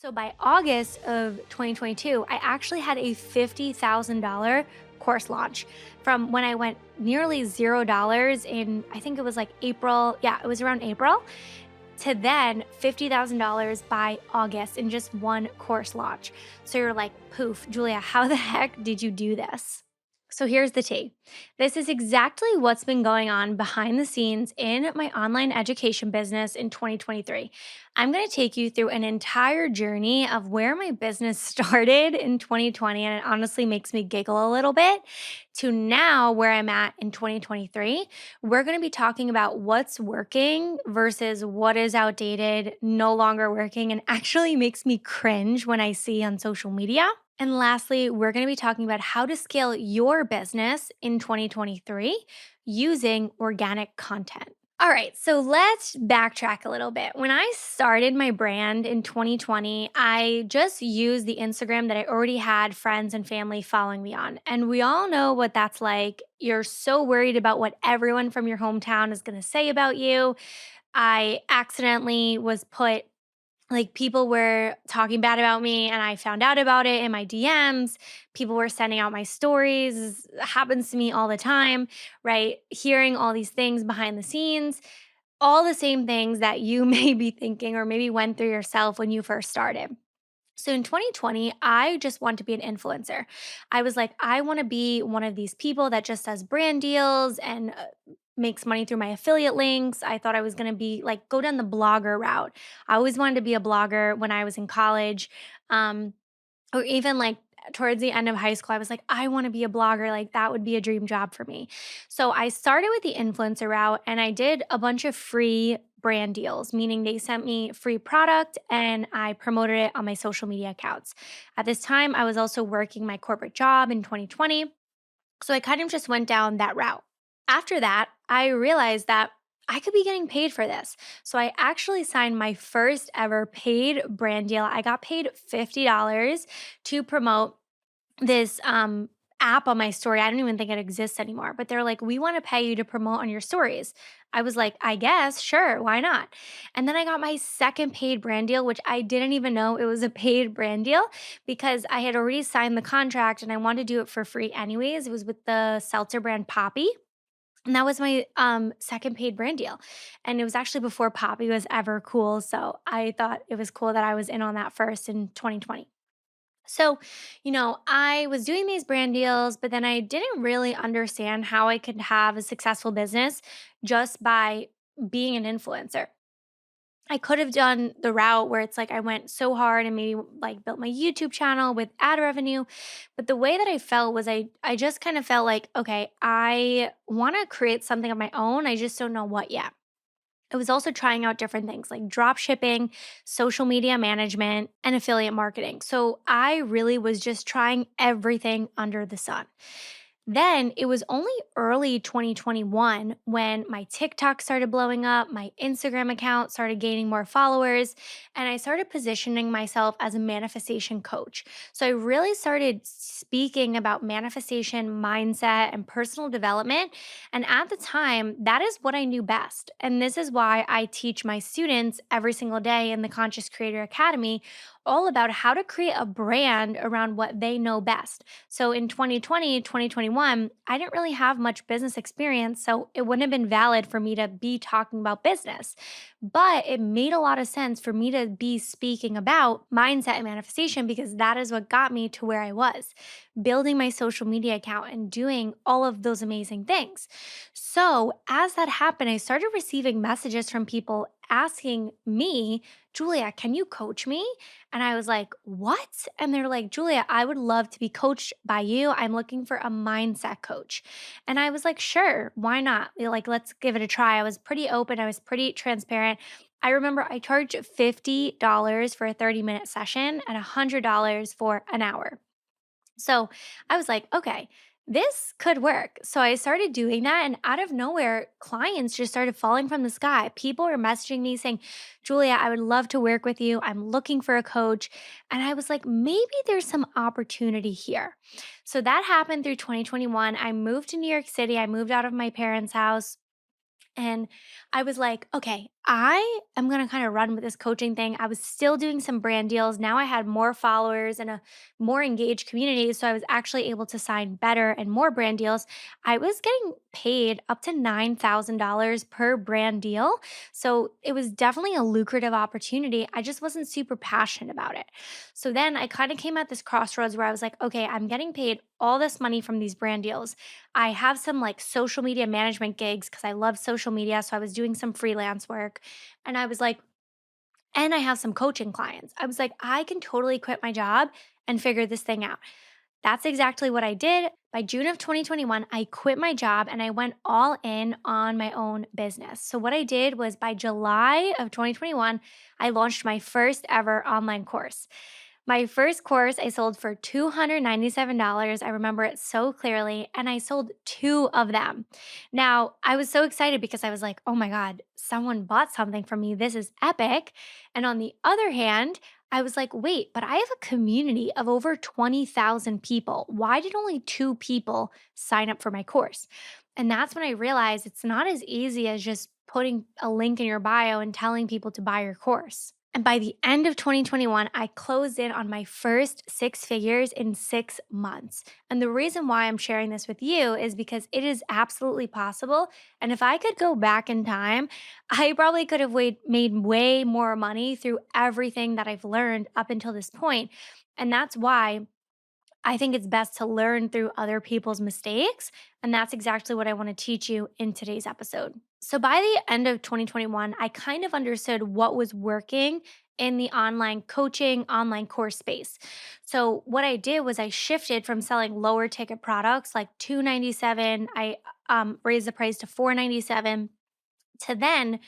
So by August of 2022, I actually had a $50,000 course launch from when I went nearly $0 in, I think it was like April. Yeah, it was around April to then $50,000 by August in just one course launch. So you're like, poof, Julia, how the heck did you do this? So here's the tea. This is exactly what's been going on behind the scenes in my online education business in 2023. I'm going to take you through an entire journey of where my business started in 2020, and it honestly makes me giggle a little bit, to now where I'm at in 2023. We're going to be talking about what's working versus what is outdated, no longer working, and actually makes me cringe when I see on social media. And lastly, we're going to be talking about how to scale your business in 2023 using organic content. All right, so let's backtrack a little bit. When I started my brand in 2020, I just used the Instagram that I already had friends and family following me on. And we all know what that's like. You're so worried about what everyone from your hometown is going to say about you. I accidentally was put like people were talking bad about me and I found out about it in my DMs. People were sending out my stories. It happens to me all the time, right? Hearing all these things behind the scenes, all the same things that you may be thinking or maybe went through yourself when you first started. So in 2020, I just want to be an influencer. I was like, I want to be one of these people that just does brand deals and makes money through my affiliate links. I thought I was going to be like, go down the blogger route. I always wanted to be a blogger when I was in college. Um, or even like towards the end of high school, I was like, I want to be a blogger. Like that would be a dream job for me. So I started with the influencer route and I did a bunch of free brand deals, meaning they sent me free product and I promoted it on my social media accounts. At this time, I was also working my corporate job in 2020. So I kind of just went down that route. After that, I realized that I could be getting paid for this. So I actually signed my first ever paid brand deal. I got paid $50 to promote this app on my story. I don't even think it exists anymore, but they're like, we want to pay you to promote on your stories. I was like, I guess, sure, why not? And then I got my second paid brand deal, which I didn't even know it was a paid brand deal because I had already signed the contract and I wanted to do it for free anyways. It was with the seltzer brand Poppy. And that was my second paid brand deal. And it was actually before Poppy was ever cool. So I thought it was cool that I was in on that first in 2020. So, I was doing these brand deals, but then I didn't really understand how I could have a successful business just by being an influencer. I could have done the route where it's like I went so hard and maybe like built my YouTube channel with ad revenue. But the way that I felt was I just kind of felt like, okay, I want to create something of my own. I just don't know what yet. I was also trying out different things like drop shipping, social media management, and affiliate marketing. So I really was just trying everything under the sun. Then it was only early 2021 when my TikTok started blowing up, my Instagram account started gaining more followers, and I started positioning myself as a manifestation coach. So I really started speaking about manifestation, mindset, and personal development. And at the time, that is what I knew best. And this is why I teach my students every single day in the Conscious Creator Academy all about how to create a brand around what they know best. So in 2020, 2021, I didn't really have much business experience, so it wouldn't have been valid for me to be talking about business. But it made a lot of sense for me to be speaking about mindset and manifestation because that is what got me to where I was, building my social media account and doing all of those amazing things. So, as that happened, I started receiving messages from people asking me, Julia, can you coach me? And I was like, what? And they're like, Julia, I would love to be coached by you. I'm looking for a mindset coach. And I was like, sure, why not? Like, let's give it a try. I was pretty open, I was pretty transparent. I remember I charged $50 for a 30-minute session and $100 for an hour. So I was like, okay, this could work. So I started doing that, and out of nowhere, clients just started falling from the sky. People were messaging me saying, Julia, I would love to work with you. I'm looking for a coach. And I was like, maybe there's some opportunity here. So that happened through 2021. I moved to New York City. I moved out of my parents' house. And I was like, okay, I am going to kind of run with this coaching thing. I was still doing some brand deals. Now I had more followers and a more engaged community. So I was actually able to sign better and more brand deals. I was getting paid up to $9,000 per brand deal. So it was definitely a lucrative opportunity. I just wasn't super passionate about it. So then I kind of came at this crossroads where I was like, okay, I'm getting paid all this money from these brand deals. I have some like social media management gigs because I love social media. So I was doing some freelance work. And I was like, and I have some coaching clients. I was like, I can totally quit my job and figure this thing out. That's exactly what I did. By June of 2021, I quit my job and I went all in on my own business. So, what I did was by July of 2021, I launched my first ever online course. My first course I sold for $297. I remember it so clearly, and I sold two of them. Now, I was so excited because I was like, oh my God, someone bought something from me. This is epic. And on the other hand, I was like, wait, but I have a community of over 20,000 people. Why did only two people sign up for my course? And that's when I realized it's not as easy as just putting a link in your bio and telling people to buy your course. And by the end of 2021, I closed in on my first six figures in 6 months. And the reason why I'm sharing this with you is because it is absolutely possible. And if I could go back in time, I probably could have made way more money through everything that I've learned up until this point. And that's why I think it's best to learn through other people's mistakes. And that's exactly what I want to teach you in today's episode. So, by the end of 2021, I kind of understood what was working in the online coaching, online course space. So, what I did was I shifted from selling lower ticket products like 297. I raised the price to 497 to then,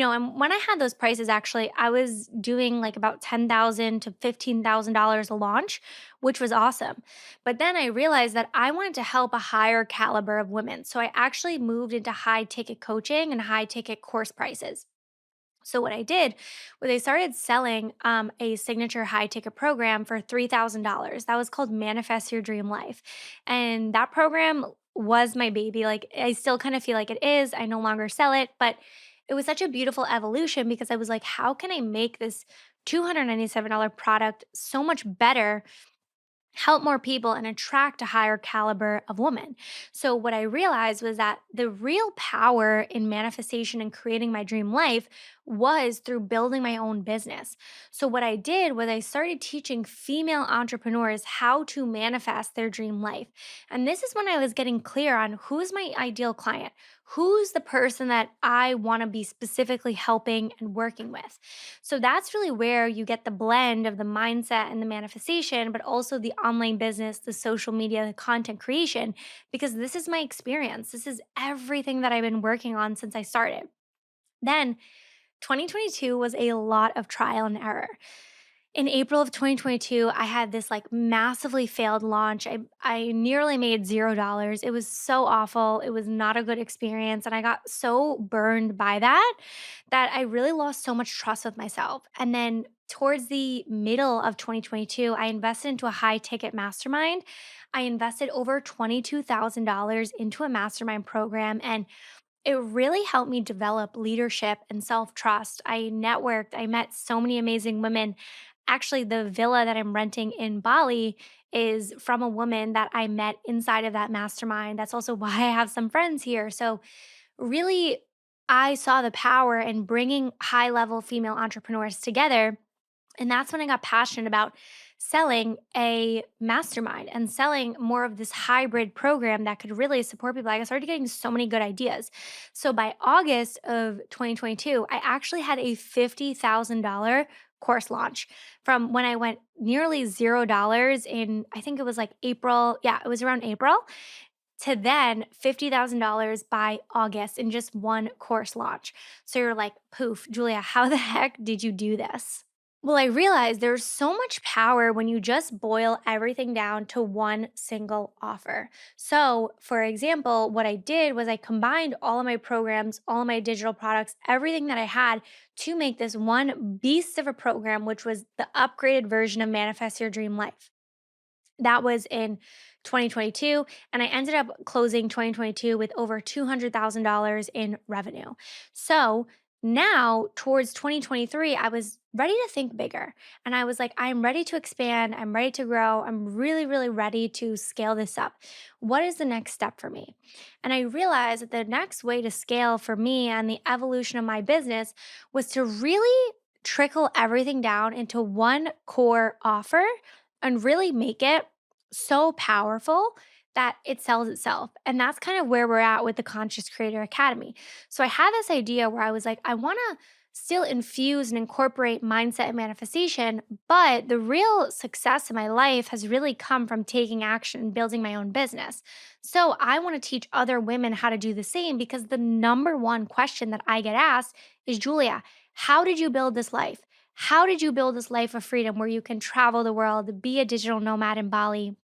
and when I had those prices, actually, I was doing like about 10,000 to $15,000 a launch, which was awesome. But then I realized that I wanted to help a higher caliber of women. So I actually moved into high ticket coaching and high ticket course prices. So what I did was I started selling a signature high ticket program for $3,000. That was called Manifest Your Dream Life, and that program was my baby. Like I still kind of feel like it is. I no longer sell it, but it was such a beautiful evolution because I was like, how can I make this $297 product so much better, help more people, and attract a higher caliber of woman. So, what I realized was that the real power in manifestation and creating my dream life was through building my own business. So, what I did was I started teaching female entrepreneurs how to manifest their dream life. And this is when I was getting clear on who's my ideal client. Who's the person that I want to be specifically helping and working with? So that's really where you get the blend of the mindset and the manifestation, but also the online business, the social media, the content creation, because this is my experience. This is everything that I've been working on since I started. Then 2022 was a lot of trial and error. In April of 2022, I had this like massively failed launch. I nearly made $0. It was so awful. It was not a good experience. And I got so burned by that I really lost so much trust with myself. And then towards the middle of 2022, I invested into a high ticket mastermind. I invested over $22,000 into a mastermind program, and it really helped me develop leadership and self trust. I networked, I met so many amazing women. Actually, the villa that I'm renting in Bali is from a woman that I met inside of that mastermind. That's also why I have some friends here. So, really, I saw the power in bringing high level female entrepreneurs together, and that's when I got passionate about selling a mastermind and selling more of this hybrid program that could really support people. Like I started getting so many good ideas. So by August of 2022, I actually had a $50,000 course launch from when I went nearly $0 in, I think it was like April. Yeah, it was around April to then $50,000 by August in just one course launch. So you're like, poof, Julia, how the heck did you do this? Well, I realized there's so much power when you just boil everything down to one single offer. So, for example, what I did was I combined all of my programs, all of my digital products, everything that I had to make this one beast of a program, which was the upgraded version of Manifest Your Dream Life. That was in 2022, and I ended up closing 2022 with over $200,000 in revenue. So Now, towards 2023, I was ready to think bigger. And I was like, I'm ready to expand. I'm ready to grow. I'm really, really ready to scale this up. What is the next step for me? And I realized that the next way to scale for me and the evolution of my business was to really trickle everything down into one core offer and really make it so powerful that it sells itself. And that's kind of where we're at with the Conscious Creator Academy. So I had this idea where I was like, I want to still infuse and incorporate mindset and manifestation, but the real success in my life has really come from taking action and building my own business. So I want to teach other women how to do the same because the number one question that I get asked is, Julia, how did you build this life? How did you build this life of freedom where you can travel the world, be a digital nomad in Bali,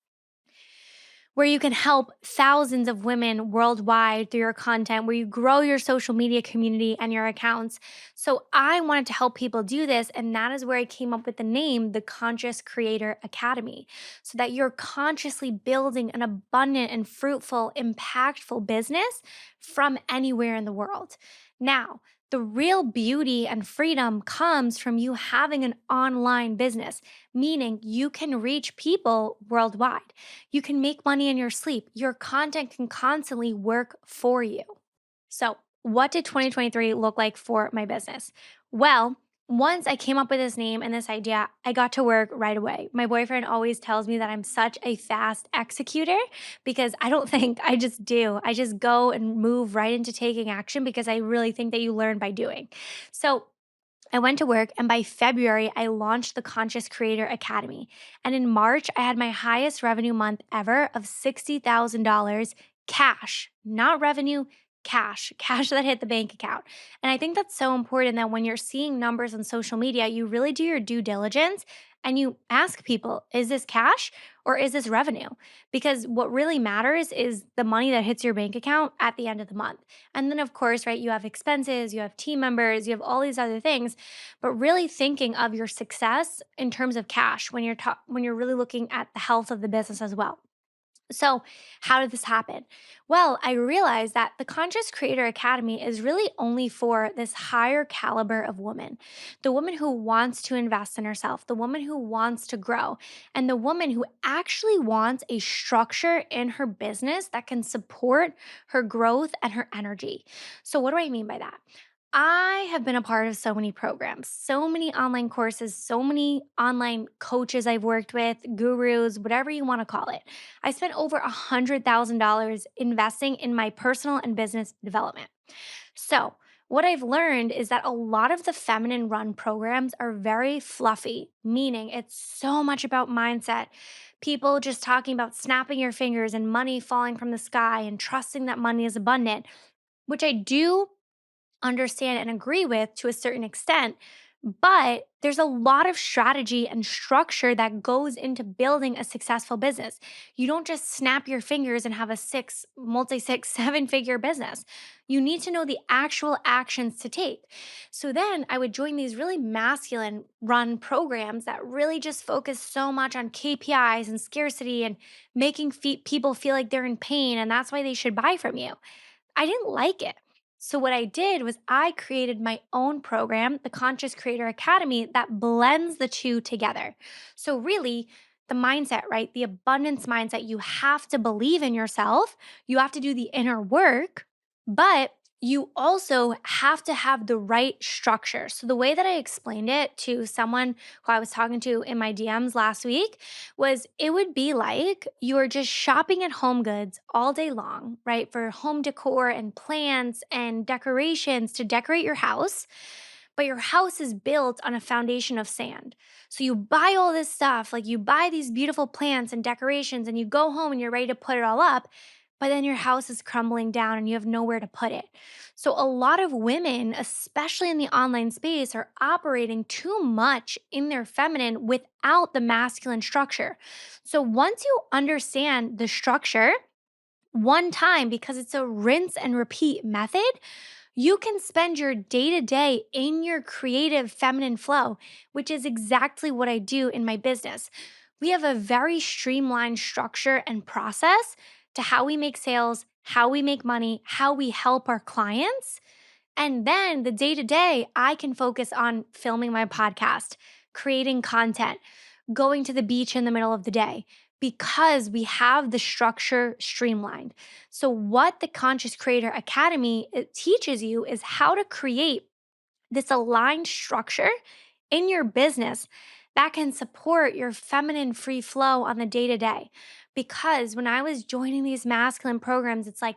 where you can help thousands of women worldwide through your content, where you grow your social media community and your accounts? So, I wanted to help people do this. And that is where I came up with the name, the Conscious Creator Academy, so that you're consciously building an abundant and fruitful, impactful business from anywhere in the world. Now, the real beauty and freedom comes from you having an online business, meaning you can reach people worldwide. You can make money in your sleep. Your content can constantly work for you. So, what did 2023 look like for my business? Well, once I came up with this name and this idea, I got to work right away. My boyfriend always tells me that I'm such a fast executor because I don't think I just do. I just go and move right into taking action because I really think that you learn by doing. So, I went to work, and by February, I launched the Conscious Creator Academy. And in March, I had my highest revenue month ever of $60,000 cash, not revenue, cash, cash that hit the bank account. And I think that's so important that when you're seeing numbers on social media, you really do your due diligence and you ask people, is this cash or is this revenue? Because what really matters is the money that hits your bank account at the end of the month. And then, of course, right, you have expenses, you have team members, you have all these other things, but really thinking of your success in terms of cash when when you're really looking at the health of the business as well. So, how did this happen? Well, I realized that the Conscious Creator Academy is really only for this higher caliber of woman, the woman who wants to invest in herself, the woman who wants to grow, and the woman who actually wants a structure in her business that can support her growth and her energy. So, what do I mean by that? I have been a part of so many programs, so many online courses, so many online coaches I've worked with, gurus, whatever you want to call it. I spent over $100,000 investing in my personal and business development. So, what I've learned is that a lot of the feminine run programs are very fluffy, meaning it's so much about mindset. People just talking about snapping your fingers and money falling from the sky and trusting that money is abundant, which I do understand and agree with to a certain extent. But there's a lot of strategy and structure that goes into building a successful business. You don't just snap your fingers and have a multi 7 figure business. You need to know the actual actions to take. So then I would join these really masculine run programs that really just focus so much on KPIs and scarcity and making people feel like they're in pain and that's why they should buy from you. I didn't like it. So, what I did was I created my own program, the Conscious Creator Academy, that blends the two together. So, really, the mindset, right? The abundance mindset, you have to believe in yourself, you have to do the inner work, but you also have to have the right structure. So, the way that I explained it to someone who I was talking to in my DMs last week was it would be like you're just shopping at Home Goods all day long, right? For home decor and plants and decorations to decorate your house. But your house is built on a foundation of sand. So you buy all this stuff, like you buy these beautiful plants and decorations, and you go home and you're ready to put it all up. But then your house is crumbling down and you have nowhere to put it. So, a lot of women, especially in the online space, are operating too much in their feminine without the masculine structure. So, once you understand the structure one time, because it's a rinse and repeat method, you can spend your day to day in your creative feminine flow, which is exactly what I do in my business. We have a very streamlined structure and process to how we make sales, how we make money, how we help our clients. And then the day to day, I can focus on filming my podcast, creating content, going to the beach in the middle of the day because we have the structure streamlined. So, what the Conscious Creator Academy it teaches you is how to create this aligned structure in your business that can support your feminine free flow on the day to day. Because when I was joining these masculine programs, it's like,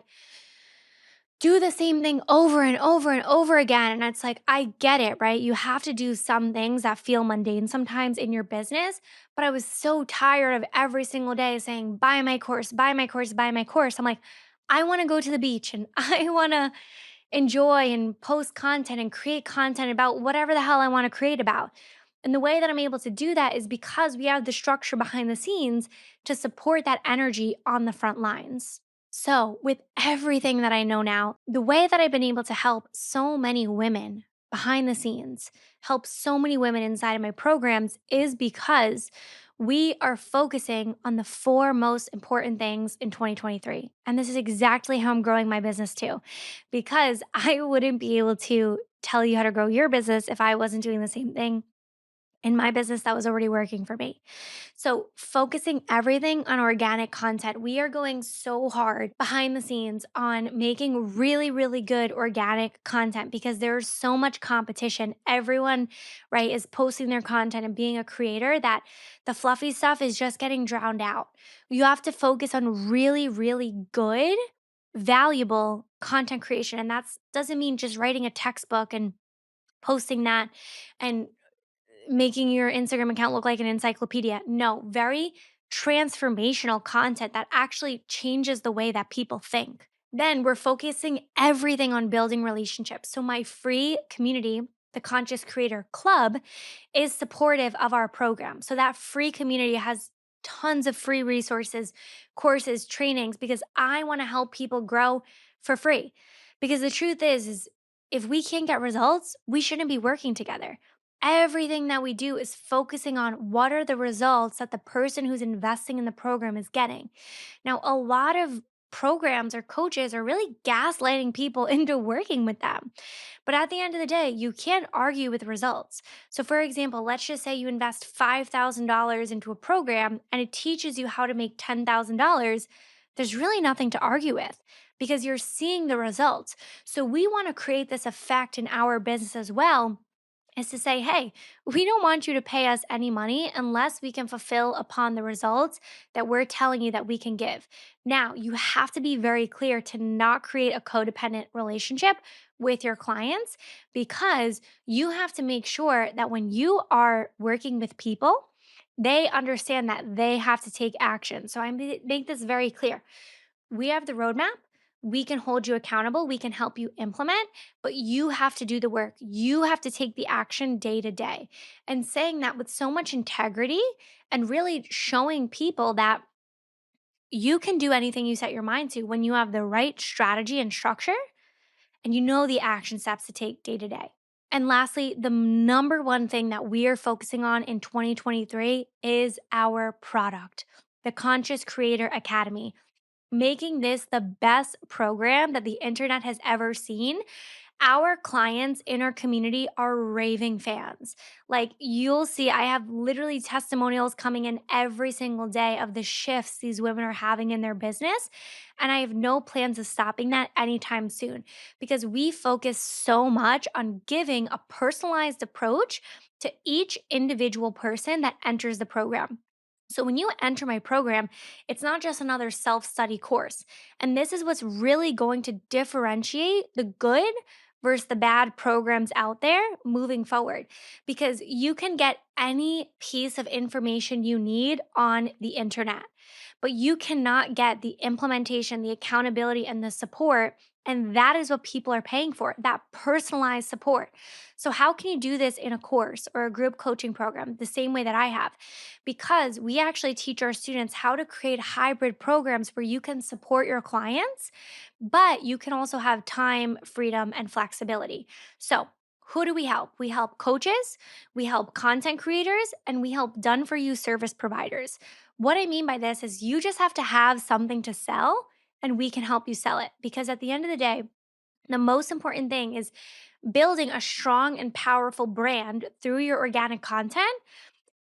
do the same thing over and over and over again. And it's like, I get it, right? You have to do some things that feel mundane sometimes in your business. But I was so tired of every single day saying, buy my course, buy my course, buy my course. I'm like, I want to go to the beach and I want to enjoy and post content and create content about whatever the hell I want to create about. And the way that I'm able to do that is because we have the structure behind the scenes to support that energy on the front lines. So, with everything that I know now, the way that I've been able to help so many women behind the scenes, help so many women inside of my programs is because we are focusing on the four most important things in 2023. And this is exactly how I'm growing my business too, because I wouldn't be able to tell you how to grow your business if I wasn't doing the same thing in my business that was already working for me. So, focusing everything on organic content. We are going so hard behind the scenes on making really, really good organic content because there's so much competition. Everyone, right, is posting their content and being a creator that the fluffy stuff is just getting drowned out. You have to focus on really, really good, valuable content creation. And that doesn't mean just writing a textbook and posting that and making your Instagram account look like an encyclopedia. No, very transformational content that actually changes the way that people think. Then we're focusing everything on building relationships. So, my free community, the Conscious Creator Club, is supportive of our program. So, that free community has tons of free resources, courses, trainings, because I want to help people grow for free. Because the truth is if we can't get results, we shouldn't be working together. Everything that we do is focusing on what are the results that the person who's investing in the program is getting. Now, a lot of programs or coaches are really gaslighting people into working with them. But at the end of the day, you can't argue with results. So, for example, let's just say you invest $5,000 into a program and it teaches you how to make $10,000. There's really nothing to argue with because you're seeing the results. So, we want to create this effect in our business as well is to say, hey, we don't want you to pay us any money unless we can fulfill upon the results that we're telling you that we can give. Now, you have to be very clear to not create a codependent relationship with your clients because you have to make sure that when you are working with people, they understand that they have to take action. So I make this very clear. We have the roadmap. We can hold you accountable. We can help you implement, but you have to do the work. You have to take the action day to day. And saying that with so much integrity and really showing people that you can do anything you set your mind to when you have the right strategy and structure and you know the action steps to take day to day. And lastly, the number one thing that we are focusing on in 2023 is our product, the Conscious Creator Academy, making this the best program that the internet has ever seen. Our clients in our community are raving fans. Like you'll see, I have literally testimonials coming in every single day of the shifts these women are having in their business. And I have no plans of stopping that anytime soon because we focus so much on giving a personalized approach to each individual person that enters the program. So, when you enter my program, it's not just another self study course. And this is what's really going to differentiate the good versus the bad programs out there moving forward. Because you can get any piece of information you need on the internet, but you cannot get the implementation, the accountability, and the support. And that is what people are paying for, that personalized support. So, how can you do this in a course or a group coaching program the same way that I have? Because we actually teach our students how to create hybrid programs where you can support your clients, but you can also have time, freedom, and flexibility. So, who do we help? We help coaches, we help content creators, and we help done for you service providers. What I mean by this is you just have to have something to sell, and we can help you sell it. Because at the end of the day, The most important thing is building a strong and powerful brand through your organic content,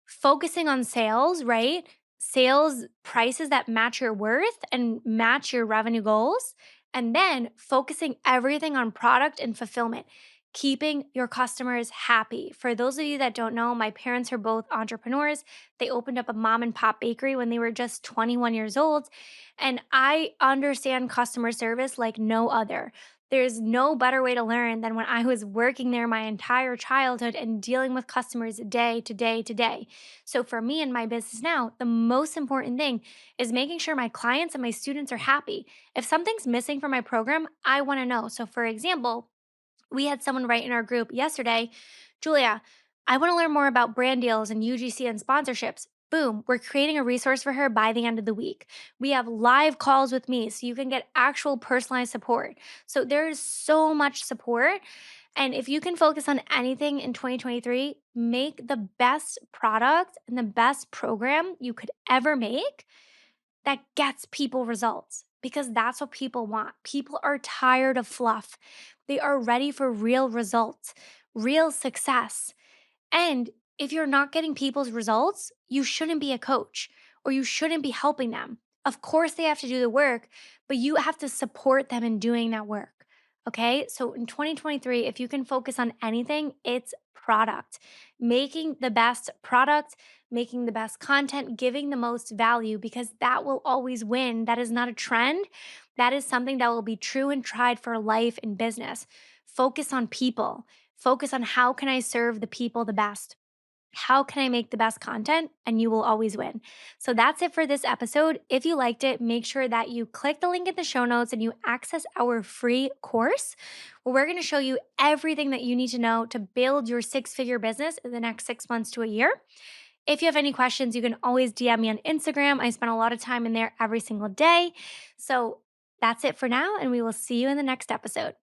focusing on sales, right? Sales prices that match your worth and match your revenue goals. And then focusing everything on product and fulfillment, keeping your customers happy. For those of you that don't know, my parents are both entrepreneurs. They opened up a mom and pop bakery when they were just 21 years old. And I understand customer service like no other. There's no better way to learn than when I was working there my entire childhood and dealing with customers day to day to day. So, for me and my business now, the most important thing is making sure my clients and my students are happy. If something's missing from my program, I want to know. So, for example, we had someone write in our group yesterday, Julia, I want to learn more about brand deals and UGC and sponsorships. Boom, we're creating a resource for her by the end of the week. We have live calls with me so you can get actual personalized support. So there's so much support. And if you can focus on anything in 2023, make the best product and the best program you could ever make that gets people results because that's what people want. People are tired of fluff. They are ready for real results, real success. And if you're not getting people's results, you shouldn't be a coach or you shouldn't be helping them. Of course, they have to do the work, but you have to support them in doing that work. Okay. So in 2023, if you can focus on anything, it's product, making the best product, making the best content, giving the most value, because that will always win. That is not a trend. That is something that will be true and tried for life and business. Focus on people. Focus on how can I serve the people the best? How can I make the best content? And you will always win. So that's it for this episode. If you liked it, make sure that you click the link in the show notes and you access our free course where we're going to show you everything that you need to know to build your 6-figure business in the next 6 months to a year. If you have any questions, you can always DM me on Instagram. I spend a lot of time in there every single day. So that's it for now, and we will see you in the next episode.